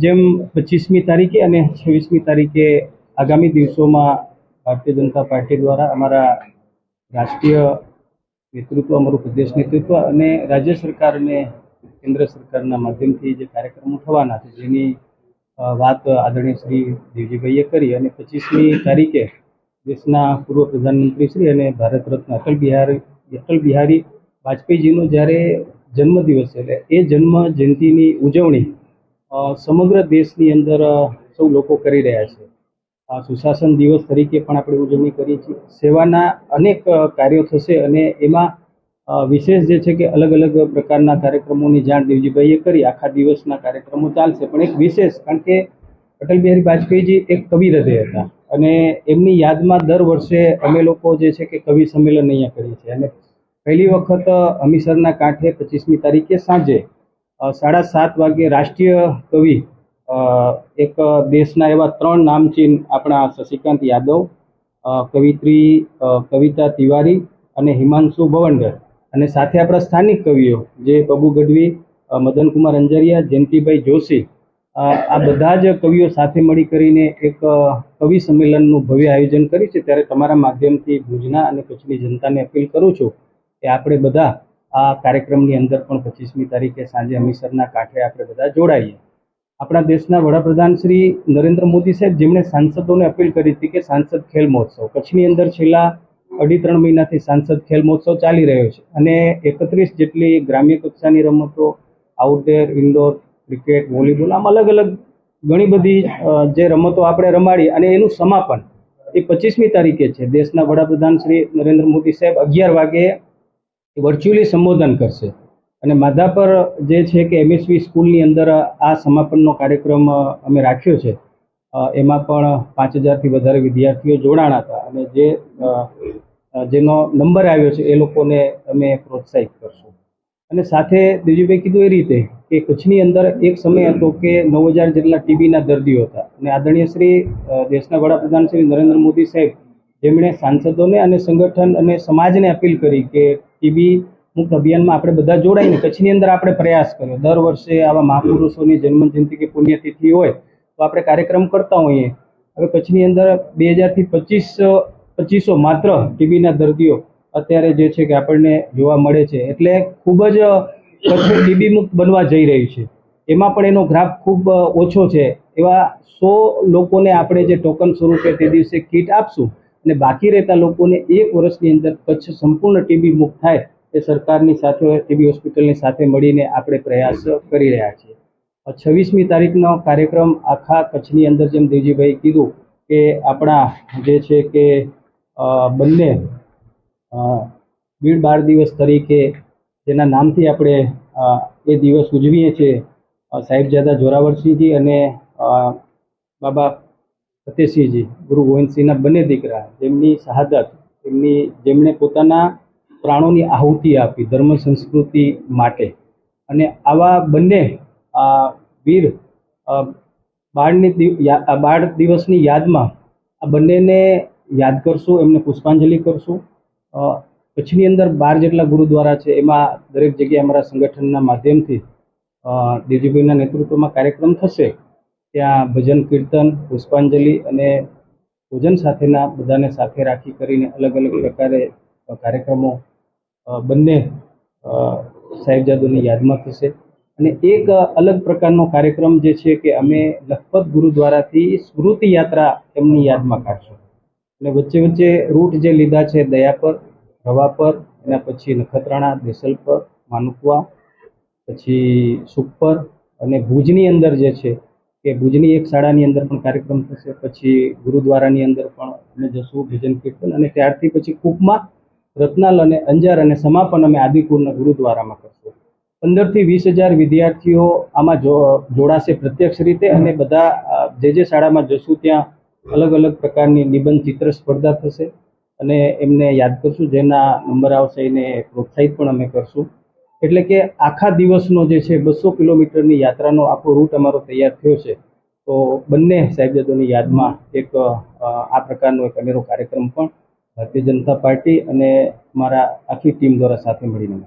જેમ 25મી તારીખે અને 26મી તારીખે આગામી દિવસોમાં ભારતીય જનતા પાર્ટી દ્વારા અમારા રાષ્ટ્રીય નેતૃત્વ, અમારું પ્રદેશ નેતૃત્વ અને રાજ્ય સરકાર અને કેન્દ્ર સરકારના માધ્યમથી જે કાર્યક્રમો થવાના છે જેની વાત આદરણીય શ્રી દેવજીભાઈએ કરી અને 25મી તારીખે દેશના પૂર્વ પ્રધાનમંત્રી શ્રી અને ભારત રત્ન અટલ બિહારી વાજપેયીજીનો જ્યારે જન્મદિવસ એટલે એ જન્મ જયંતિની ઉજવણી સમગ્ર દેશની અંદર સૌ લોકો કરી રહ્યા છે. સુશાસન દિવસ તરીકે પણ આપણે ઉજવણી કરીએ છીએ. સેવાના અનેક કાર્યો થશે અને એમાં વિશેષ જે છે કે અલગ અલગ પ્રકારના કાર્યક્રમોની જાણ દેવજીભાઈએ કરી. આખા દિવસના કાર્યક્રમો ચાલશે, પણ એક વિશેષ, કારણ કે અટલ બિહારી વાજપેયીજી એક કવિ હૃદય હતા અને એમની યાદમાં દર વર્ષે અમે લોકો જે છે કે કવિ સંમેલન અહીંયા કરીએ છીએ અને પહેલી વખત હમીસરના કાંઠે 25મી તારીખે સાંજે 7:30 વાગે રાષ્ટ્રીય કવિ એક દેશના એવા 3 નામચીન આપણા શશિકાંત યાદવ, કવિત્રી કવિતા તિવારી અને હિમાંશુ ભવંડર, અને સાથે આપણા સ્થાનિક કવિઓ જે પબુ ગઢવી, મદનકુમાર અંજારિયા, જયંતિભાઈ જોશી, આ બધા જ કવિઓ સાથે મળી કરીને એક કવિ સંમેલનનું ભવ્ય આયોજન કર્યું છે. ત્યારે તમારા માધ્યમથી ભુજના અને કચ્છની જનતાને અપીલ કરું છું કે આપણે બધા આ કાર્યક્રમની અંદર પણ 25મી તારીખે સાંજે હમીસરના કાંઠે આપણે બધા જોડાઈએ. આપણા દેશના વડાપ્રધાન શ્રી નરેન્દ્ર મોદી સાહેબ, જેમણે સાંસદોને અપીલ કરી હતી કે સાંસદ ખેલ મહોત્સવ, કચ્છની અંદર છેલ્લા 2.5-3 મહિનાથી સાંસદ ખેલ મહોત્સવ ચાલી રહ્યો છે અને 31 જેટલી ગ્રામ્ય કક્ષાની રમતો, આઉટડોર, ઇન્ડોર, ક્રિકેટ, વોલીબોલ, આમ અલગ અલગ ઘણી બધી જે રમતો આપણે રમાડી અને એનું સમાપન એ 25મી તારીખે છે. દેશના વડાપ્રધાન શ્રી નરેન્દ્ર મોદી સાહેબ 11 વાગે વર્ચ્યુઅલી સંબોધન કરશે અને માધાપર જે છે કે MSV સ્કૂલની અંદર આ સમાપનનો કાર્યક્રમ અમે રાખ્યો છે. એમાં પણ 5000થી વધારે વિદ્યાર્થીઓ જોડાણા હતા અને જેનો નંબર આવ્યો છે એ લોકોને અમે પ્રોત્સાહિત કરશું. અને સાથે દેવજીભાઈ કીધું એ રીતે કે કચ્છની અંદર એક સમય હતો કે 9000 જેટલા ટીબીના દર્દીઓ હતા અને આદરણીય શ્રી દેશના વડાપ્રધાન શ્રી નરેન્દ્ર મોદી સાહેબ, જેમણે સાંસદોને અને સંગઠન અને સમાજને અપીલ કરી કે ટીબી મુક્ત અભિયાનમાં આપણે બધા જોડાઈને કચ્છની અંદર આપણે પ્રયાસ કર્યો. દર વર્ષે આવા મહાપુરુષોની જન્મજયંતિ કે પુણ્યતિથિ હોય તો આપણે કાર્યક્રમ કરતા હોઈએ. હવે કચ્છની અંદર 2000થી 2500 માત્ર ટીબીના દર્દીઓ અત્યારે જે છે કે આપણને જોવા મળે છે. એટલે ખૂબ જ કચ્છ ટીબી મુક્ત બનવા જઈ રહ્યું છે. એમાં પણ એનો ગ્રાફ ખૂબ ઓછો છે. એવા 100 લોકોને આપણે જે ટોકન સ્વરૂપે તે દિવસે કીટ આપશું અને બાકી રહેતા લોકોને 1 વર્ષની અંદર કચ્છ સંપૂર્ણ ટીબી મુક્ત થાય એ સરકારની સાથે, ટીબી હોસ્પિટલની સાથે મળીને આપણે પ્રયાસ કરી રહ્યા છીએ. 26મી તારીખનો કાર્યક્રમ આખા કચ્છની અંદર, જેમ દેવજીભાઈ કીધું કે આપણા જે છે કે બંને વીર બાળ દિવસ તરીકે જેના નામથી આપણે એ દિવસ ઉજવીએ છીએ, સાહેબજાદા જોરાવરસિંહજી અને બાબા ફતેહસિંહજી, ગુરુ ગોવિંદસિંહના બંને દીકરા, જેમની શહાદત, જેમણે પોતાના પ્રાણોની આહુતિ આપી ધર્મ સંસ્કૃતિ માટે, અને આવા બંને વીર બાળ દિવસની યાદમાં આ બંનેને યાદ કરશું, એમને પુષ્પાંજલિ કરશું. કચ્છની અંદર 12 જેટલા ગુરુદ્વારા છે, એમાં દરેક જગ્યાએ અમારા સંગઠનના માધ્યમથી દેવજીભાઈના નેતૃત્વમાં કાર્યક્રમ થશે. ત્યાં ભજન, કીર્તન, પુષ્પાંજલિ અને ભોજન સાથેના બધાને સાથે રાખી કરીને અલગ અલગ પ્રકારે કાર્યક્રમો બંને સાહેબજાદોની યાદમાં થશે. અને એક અલગ પ્રકારનો કાર્યક્રમ જે છે કે અમે લખપત ગુરુદ્વારાથી સ્મૃતિ યાત્રા એમની યાદમાં કાઢશું અને વચ્ચે વચ્ચે રૂટ જે લીધા છે દયાપર, રવાપર, એના પછી નખત્રાણા, દેસલપર, માનુકવા, પછી સુખપર અને ભુજની અંદર જે છે કે ભુજની એક શાળાની અંદર પણ કાર્યક્રમ થશે. પછી ગુરુદ્વારાની અંદર પણ અમે જશું, ભજન કીર્તન, અને ત્યારથી પછી કુકમાં, રત્નાલ અને અંજાર, અને સમાપન અમે આદિપુરના ગુરુદ્વારામાં કરશું. 15થી 20,000 વિદ્યાર્થીઓ આમાં જોડાશે પ્રત્યક્ષ રીતે અને બધા જે શાળામાં જશું ત્યાં અલગ અલગ પ્રકારની નિબંધ ચિત્ર સ્પર્ધા થશે અને એમને યાદ કરશું. જેના નંબર આવશે એને પ્રોત્સાહિત પણ અમે કરશું. એટલે કે આખા દિવસનો જે છે 200 કિલોમીટરની યાત્રાનો આખો રૂટ અમારો તૈયાર થયો છે. તો બંને સાહેબજાદોની યાદમાં એક આ પ્રકારનો એક અનેરો કાર્યક્રમ પણ ભારતીય જનતા પાર્ટી અને મારા આખી ટીમ દ્વારા સાથે મળીને